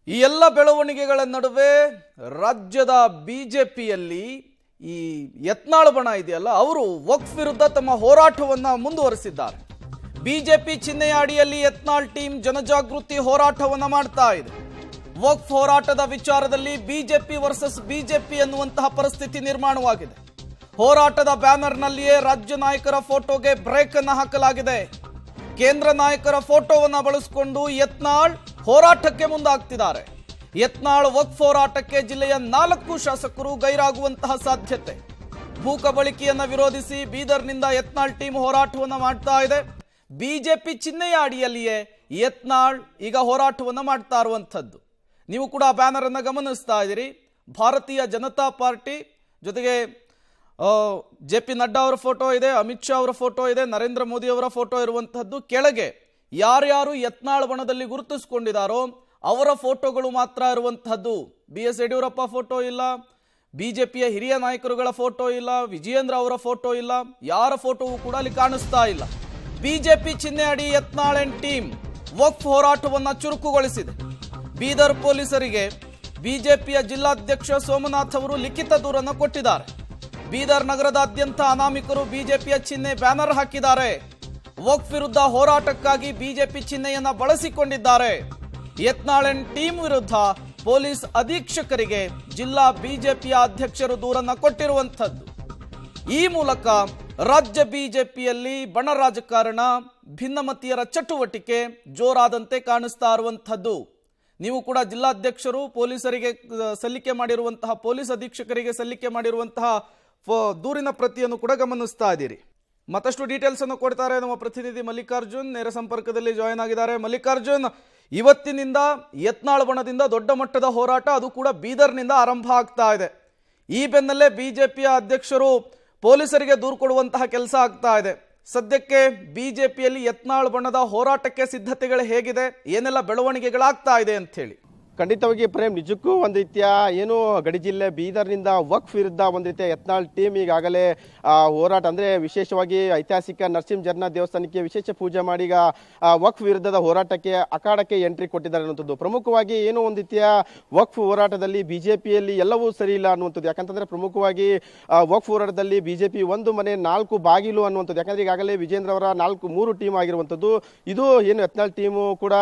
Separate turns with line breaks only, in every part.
ಈ ಎಲ್ಲ ಬೆಳವಣಿಗೆಗಳ ನಡುವೆ ರಾಜ್ಯದ ಬಿಜೆಪಿಯಲ್ಲಿ ಈ ಯತ್ನಾಳ್ ಬಣ ಇದೆಯಲ್ಲ, ಅವರು ವಕ್ಫ್ ವಿರುದ್ಧ ತಮ್ಮ ಹೋರಾಟವನ್ನ ಮುಂದುವರಿಸಿದ್ದಾರೆ. ಬಿಜೆಪಿ ಚಿಹ್ನೆಯ ಅಡಿಯಲ್ಲಿ ಯತ್ನಾಳ್ ಟೀಮ್ ಜನಜಾಗೃತಿ ಹೋರಾಟವನ್ನ ಮಾಡ್ತಾ ಇದೆ. ವಕ್ಫ್ ಹೋರಾಟದ ವಿಚಾರದಲ್ಲಿ ಬಿಜೆಪಿ ವರ್ಸಸ್ ಬಿಜೆಪಿ ಅನ್ನುವಂತಹ ಪರಿಸ್ಥಿತಿ ನಿರ್ಮಾಣವಾಗಿದೆ. ಹೋರಾಟದ ಬ್ಯಾನರ್ನಲ್ಲಿಯೇ ರಾಜ್ಯ ನಾಯಕರ ಫೋಟೋಗೆ ಬ್ರೇಕ್ ಅನ್ನು ಹಾಕಲಾಗಿದೆ. ಕೇಂದ್ರ ನಾಯಕರ ಫೋಟೋವನ್ನ ಬಳಸಿಕೊಂಡು ಯತ್ನಾಳ್ ಹೋರಾಟಕ್ಕೆ ಮುಂದಾಗ್ತಿದ್ದಾರೆ. ಯತ್ನಾಳ್ ವಕ್ಫ್ ಹೋರಾಟಕ್ಕೆ ಜಿಲ್ಲೆಯ 4 ಶಾಸಕರು ಗೈರಾಗುವಂತಹ ಸಾಧ್ಯತೆ. ಭೂ ಕಬಳಿಕೆಯನ್ನ ವಿರೋಧಿಸಿ ಬೀದರ್ನಿಂದ ಯತ್ನಾಳ್ ಟೀಮ್ ಹೋರಾಟವನ್ನ ಮಾಡ್ತಾ ಇದೆ. ಬಿಜೆಪಿ ಚಿಹ್ನೆಯ ಅಡಿಯಲ್ಲಿಯೇ ಯತ್ನಾಳ್ ಈಗ ಹೋರಾಟವನ್ನ ಮಾಡ್ತಾ ಇರುವಂಥದ್ದು. ನೀವು ಕೂಡ ಬ್ಯಾನರ್ ಅನ್ನ ಗಮನಿಸ್ತಾ ಇದ್ದೀರಿ. ಭಾರತೀಯ ಜನತಾ ಪಾರ್ಟಿ ಜೊತೆಗೆ JP ನಡ್ಡಾ ಅವರ ಫೋಟೋ ಇದೆ, ಅಮಿತ್ ಶಾ ಅವರ ಫೋಟೋ ಇದೆ, ನರೇಂದ್ರ ಮೋದಿ ಅವರ ಫೋಟೋ ಇರುವಂತಹದ್ದು. ಕೆಳಗೆ ಯಾರ್ಯಾರು ಯತ್ನಾಳ್ ಬಣದಲ್ಲಿ ಗುರುತಿಸಿಕೊಂಡಿದ್ದಾರೋ ಅವರ ಫೋಟೋಗಳು ಮಾತ್ರ ಇರುವಂತಹದ್ದು. BS ಯಡಿಯೂರಪ್ಪ ಫೋಟೋ ಇಲ್ಲ, ಬಿಜೆಪಿಯ ಹಿರಿಯ ನಾಯಕರುಗಳ ಫೋಟೋ ಇಲ್ಲ, ವಿಜಯೇಂದ್ರ ಅವರ ಫೋಟೋ ಇಲ್ಲ, ಯಾರ ಫೋಟೋವೂ ಕೂಡ ಅಲ್ಲಿ ಕಾಣಿಸ್ತಾ ಇಲ್ಲ. ಬಿಜೆಪಿ ಚಿಹ್ನೆ ಅಡಿ ಯತ್ನಾಳ್ ಅಂಡ್ ಟೀಮ್ ವಕ್ಫ್ ಹೋರಾಟವನ್ನ ಚುರುಕುಗೊಳಿಸಿದೆ. ಬೀದರ್ ಪೊಲೀಸರಿಗೆ ಬಿಜೆಪಿಯ ಜಿಲ್ಲಾಧ್ಯಕ್ಷ ಸೋಮನಾಥ್ ಅವರು ಲಿಖಿತ ದೂರನ್ನು ಕೊಟ್ಟಿದ್ದಾರೆ. ಬೀದರ್ ನಗರದಾದ್ಯಂತ ಅನಾಮಿಕರು ಬಿಜೆಪಿಯ ಚಿಹ್ನೆ ಬ್ಯಾನರ್ ಹಾಕಿದ್ದಾರೆ. ವಕ್ಫ್ ವಿರುದ್ಧ ಹೋರಾಟಕ್ಕಾಗಿ ಬಿಜೆಪಿ ಚಿಹ್ನೆಯನ್ನ ಬಳಸಿಕೊಂಡಿದ್ದಾರೆ. ಯತ್ನಾಳ್ ಅಂಡ್ ಟೀಮ್ ವಿರುದ್ಧ ಪೊಲೀಸ್ ಅಧೀಕ್ಷಕರಿಗೆ ಜಿಲ್ಲಾ ಬಿಜೆಪಿಯ ಅಧ್ಯಕ್ಷರು ದೂರನ್ನ ಕೊಟ್ಟಿರುವಂತದ್ದು. ಈ ಮೂಲಕ ರಾಜ್ಯ ಬಿಜೆಪಿಯಲ್ಲಿ ಬಣ ರಾಜಕಾರಣ, ಭಿನ್ನಮತೀಯರ ಚಟುವಟಿಕೆ ಜೋರಾದಂತೆ ಕಾಣಿಸ್ತಾ ಇರುವಂತದ್ದು. ನೀವು ಕೂಡ ಜಿಲ್ಲಾಧ್ಯಕ್ಷರು ಪೊಲೀಸರಿಗೆ ಸಲ್ಲಿಕೆ ಮಾಡಿರುವಂತಹ, ಪೊಲೀಸ್ ಅಧೀಕ್ಷಕರಿಗೆ ಸಲ್ಲಿಕೆ ಮಾಡಿರುವಂತಹ ದೂರಿನ ಪ್ರತಿಯನ್ನು ಕೂಡ ಗಮನಿಸ್ತಾ ಇದ್ದೀರಿ. ಮತ್ತಷ್ಟು ಡೀಟೇಲ್ಸ್ ಅನ್ನು ಕೊಡ್ತಾರೆ ನಮ್ಮ ಪ್ರತಿನಿಧಿ ಮಲ್ಲಿಕಾರ್ಜುನ್, ನೇರ ಸಂಪರ್ಕದಲ್ಲಿ ಜಾಯಿನ್ ಆಗಿದ್ದಾರೆ. ಮಲ್ಲಿಕಾರ್ಜುನ್, ಇವತ್ತಿನಿಂದ ಯತ್ನಾಳ್ ಬಣದಿಂದ ದೊಡ್ಡ ಮಟ್ಟದ ಹೋರಾಟ, ಅದು ಕೂಡ ಬೀದರ್ನಿಂದ ಆರಂಭ ಆಗ್ತಾ ಇದೆ. ಈ ಬೆನ್ನಲ್ಲೇ ಬಿಜೆಪಿಯ ಅಧ್ಯಕ್ಷರು ಪೊಲೀಸರಿಗೆ ದೂರು ಕೊಡುವಂತಹ ಕೆಲಸ ಆಗ್ತಾ ಇದೆ. ಸದ್ಯಕ್ಕೆ ಬಿಜೆಪಿಯಲ್ಲಿ ಯತ್ನಾಳ್ ಬಣದ ಹೋರಾಟಕ್ಕೆ ಸಿದ್ಧತೆಗಳು ಹೇಗಿದೆ, ಏನೆಲ್ಲ ಬೆಳವಣಿಗೆಗಳಾಗ್ತಾ ಇದೆ ಅಂತ ಹೇಳಿ?
ಖಂಡಿತವಾಗಿ ಪ್ರೇಮ್, ನಿಜಕ್ಕೂ ಒಂದು ರೀತಿಯ ಏನು ಗಡಿ ಜಿಲ್ಲೆ ಬೀದರ್ನಿಂದ ವಕ್ಫ್ ವಿರುದ್ಧ ಒಂದು ರೀತಿಯ ಯತ್ನಾಳ್ ಟೀಮ್ ಈಗಾಗಲೇ ಹೋರಾಟ, ಅಂದರೆ ವಿಶೇಷವಾಗಿ ಐತಿಹಾಸಿಕ ನರಸಿಂಹ ಜರ್ನ ದೇವಸ್ಥಾನಕ್ಕೆ ವಿಶೇಷ ಪೂಜೆ ಮಾಡಿ ಈಗ ವಕ್ಫ್ ವಿರುದ್ಧದ ಹೋರಾಟಕ್ಕೆ ಅಖಾಡಕ್ಕೆ ಎಂಟ್ರಿ ಕೊಟ್ಟಿದ್ದಾರೆ ಅನ್ನುವಂಥದ್ದು. ಪ್ರಮುಖವಾಗಿ ಏನು ಒಂದು ರೀತಿಯ ವಕ್ಫ್ ಹೋರಾಟದಲ್ಲಿ ಬಿಜೆಪಿಯಲ್ಲಿ ಎಲ್ಲವೂ ಸರಿ ಇಲ್ಲ ಅನ್ನುವಂಥದ್ದು. ಯಾಕಂತಂದ್ರೆ ಪ್ರಮುಖವಾಗಿ ವಕ್ಫ್ ಹೋರಾಟದಲ್ಲಿ ಬಿಜೆಪಿ ಒಂದು ಮನೆ 4 ಬಾಗಿಲು ಅನ್ನುವಂಥದ್ದು. ಯಾಕಂದ್ರೆ ಈಗಾಗಲೇ ವಿಜೇಂದ್ರ ಅವರ 3 ಟೀಮ್ ಆಗಿರುವಂಥದ್ದು, ಇದು ಏನು ಯತ್ನಾಳ್ ಟೀಮು ಕೂಡ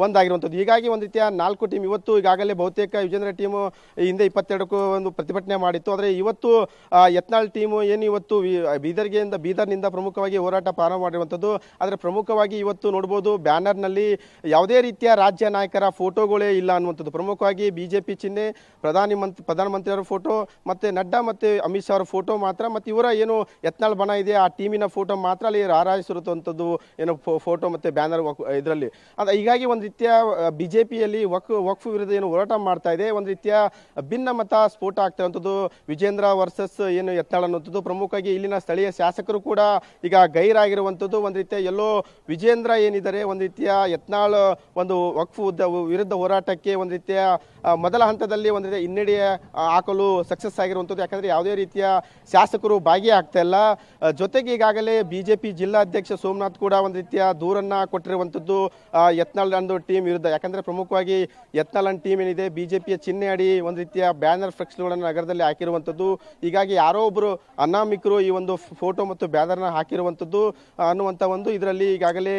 ಒಂದಾಗಿರುವಂಥದ್ದು. ಹೀಗಾಗಿ ಒಂದು ರೀತಿಯ 4 ಟೀಮ್ ಇವತ್ತು ಈಗಾಗಲೇ ಬಹುತೇಕ ವಿಜೇಂದ್ರ ಟೀಮು ಹಿಂದೆ 22ಕ್ಕೂ ಒಂದು ಪ್ರತಿಭಟನೆ ಮಾಡಿತ್ತು. ಆದರೆ ಇವತ್ತು ಯತ್ನಾಳ್ ಟೀಮು ಏನು ಇವತ್ತು ಬೀದರ್ನಿಂದ ಪ್ರಮುಖವಾಗಿ ಹೋರಾಟ ಪ್ರಾರಂಭ ಮಾಡಿರುವಂಥದ್ದು. ಆದರೆ ಪ್ರಮುಖವಾಗಿ ಇವತ್ತು ನೋಡ್ಬೋದು ಬ್ಯಾನರ್ನಲ್ಲಿ ಯಾವುದೇ ರೀತಿಯ ರಾಜ್ಯ ನಾಯಕರ ಫೋಟೋಗಳೇ ಇಲ್ಲ ಅನ್ನುವಂಥದ್ದು. ಪ್ರಮುಖವಾಗಿ ಬಿಜೆಪಿ ಚಿಹ್ನೆ, ಪ್ರಧಾನಮಂತ್ರಿಯವರ ಫೋಟೋ, ಮತ್ತೆ ನಡ್ಡಾ ಮತ್ತೆ ಅಮಿತ್ ಶಾ ಅವರ ಫೋಟೋ ಮಾತ್ರ, ಮತ್ತೆ ಇವರ ಏನು ಯತ್ನಾಳ್ ಬಣ ಇದೆ ಆ ಟೀಮಿನ ಫೋಟೋ ಮಾತ್ರ ಅಲ್ಲಿ ರಾರಾಯಿಸಿರುವಂಥದ್ದು ಏನು ಫೋಟೋ ಮತ್ತೆ ಬ್ಯಾನರ್ ಇದರಲ್ಲಿ. ಹೀಗಾಗಿ ಒಂದು ರೀತಿಯ ಬಿಜೆಪಿಯಲ್ಲಿ ವಕ್ಫ್ ವಿರುದ್ಧ ಏನು ಹೋರಾಟ ಮಾಡ್ತಾ ಇದೆ, ಒಂದು ರೀತಿಯ ಭಿನ್ನ ಮತ ಸ್ಫೋಟ ಆಗ್ತಿರುವಂಥದ್ದು. ವಿಜೇಂದ್ರ ವರ್ಸಸ್ ಏನು ಯತ್ನಾಳ್ ಅನ್ನುವಂಥದ್ದು. ಪ್ರಮುಖವಾಗಿ ಇಲ್ಲಿನ ಸ್ಥಳೀಯ ಶಾಸಕರು ಕೂಡ ಈಗ ಗೈರಾಗಿರುವಂಥದ್ದು. ಒಂದು ರೀತಿಯ ಎಲ್ಲೋ ವಿಜೇಂದ್ರ ಏನಿದ್ದಾರೆ ಒಂದು ರೀತಿಯ ಯತ್ನಾಳ್ ಒಂದು ವಕ್ಫ್ ವಿರುದ್ಧ ಹೋರಾಟಕ್ಕೆ ಒಂದು ರೀತಿಯ ಮೊದಲ ಹಂತದಲ್ಲಿ ಒಂದು ರೀತಿಯ ಹಿನ್ನಡೆ ಹಾಕಲು ಸಕ್ಸಸ್ ಆಗಿರುವಂಥದ್ದು. ಯಾಕಂದ್ರೆ ಯಾವುದೇ ರೀತಿಯ ಶಾಸಕರು ಭಾಗಿಯಾಗ್ತಾ ಇಲ್ಲ. ಜೊತೆಗೆ ಈಗಾಗಲೇ ಬಿಜೆಪಿ ಜಿಲ್ಲಾಧ್ಯಕ್ಷ ಸೋಮನಾಥ್ ಕೂಡ ಒಂದು ರೀತಿಯ ದೂರನ್ನ ಕೊಟ್ಟಿರುವಂಥದ್ದು ಯತ್ನಾಳ್ ಒಂದು ಟೀಮ್ ವಿರುದ್ಧ. ಯಾಕಂದ್ರೆ ಪ್ರಮುಖವಾಗಿ ಯತ್ನಾಳ್ ಟೀಮ್ ಏನಿದೆ ಬಿಜೆಪಿಯ ಚಿಹ್ನೆ ಅಡಿ ಒಂದು ರೀತಿಯ ಬ್ಯಾನರ್ ಫ್ಲೆಕ್ಸ್ಗಳನ್ನು ನಗರದಲ್ಲಿ ಹಾಕಿರುವಂಥದ್ದು. ಹೀಗಾಗಿ ಯಾರೋ ಒಬ್ಬರು ಅನಾಮಿಕರು ಈ ಒಂದು ಫೋಟೋ ಮತ್ತು ಬ್ಯಾನರ್ನ ಹಾಕಿರುವಂಥದ್ದು ಅನ್ನುವಂಥ ಒಂದು ಇದರಲ್ಲಿ ಈಗಾಗಲೇ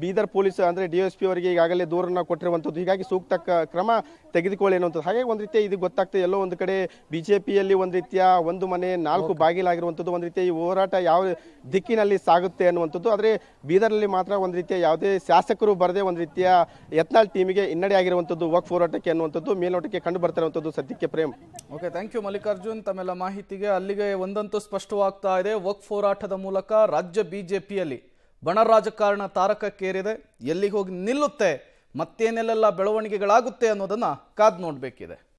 ಬೀದರ್ ಪೊಲೀಸ್ ಅಂದ್ರೆ DSP ಅವರಿಗೆ ಈಗಾಗಲೇ ದೂರನ್ನ ಕೊಟ್ಟಿರುವಂಥದ್ದು. ಹೀಗಾಗಿ ಸೂಕ್ತ ಕ್ರಮ ತೆಗೆದುಕೊಳ್ಳಿ ಅನ್ನುವಂಥದ್ದು. ಹಾಗೆ ಒಂದು ರೀತಿಯ ಇದು ಗೊತ್ತಾಗ್ತದೆ, ಎಲ್ಲೋ ಒಂದು ಕಡೆ ಬಿಜೆಪಿಯಲ್ಲಿ ಒಂದು ರೀತಿಯ ಒಂದು ಮನೆ 4 ಬಾಗಿಲಾಗಿರುವಂಥದ್ದು. ಒಂದು ರೀತಿಯ ಈ ಹೋರಾಟ ಯಾವ ದಿಕ್ಕಿನಲ್ಲಿ ಸಾಗುತ್ತೆ ಅನ್ನುವಂಥದ್ದು. ಆದರೆ ಬೀದರ್ನಲ್ಲಿ ಮಾತ್ರ ಒಂದು ರೀತಿಯ ಯಾವುದೇ ಶಾಸಕರು ಬರದೆ ಒಂದು ರೀತಿಯ ಯತ್ನಾಳ್ ಟೀಮಿಗೆ ಹಿನ್ನಡೆ ಆಗಿರುವಂಥದ್ದು ವಕ್ಫ್ ಹೋರಾಟಕ್ಕೆ ಅನ್ನುವಂಥದ್ದು ಮೇಲ್ನೋಟಕ್ಕೆ ಕಂಡು ಬರ್ತಿರುವಂಥದ್ದು ಸದ್ಯಕ್ಕೆ. Prem,
okay, thank you Mallikarjun ತಮ್ಮೆಲ್ಲ ಮಾಹಿತಿಗೆ. ಅಲ್ಲಿಗೆ ಒಂದಂತೂ ಸ್ಪಷ್ಟವಾಗ್ತಾ ಇದೆ, ವಕ್ಫ್ ಹೋರಾಟದ ಮೂಲಕ ರಾಜ್ಯ ಬಿಜೆಪಿಯಲ್ಲಿ ಬಣ ರಾಜಕಾರಣ ತಾರಕಕ್ಕೇರಿದೆ. ಎಲ್ಲಿಗೆ ಹೋಗಿ ನಿಲ್ಲುತ್ತೆ, ಮತ್ತೇನೆಲ್ಲ ಬೆಳವಣಿಗೆಗಳಾಗುತ್ತೆ ಅನ್ನೋದನ್ನ ಕಾದ್ ನೋಡ್ಬೇಕಿದೆ.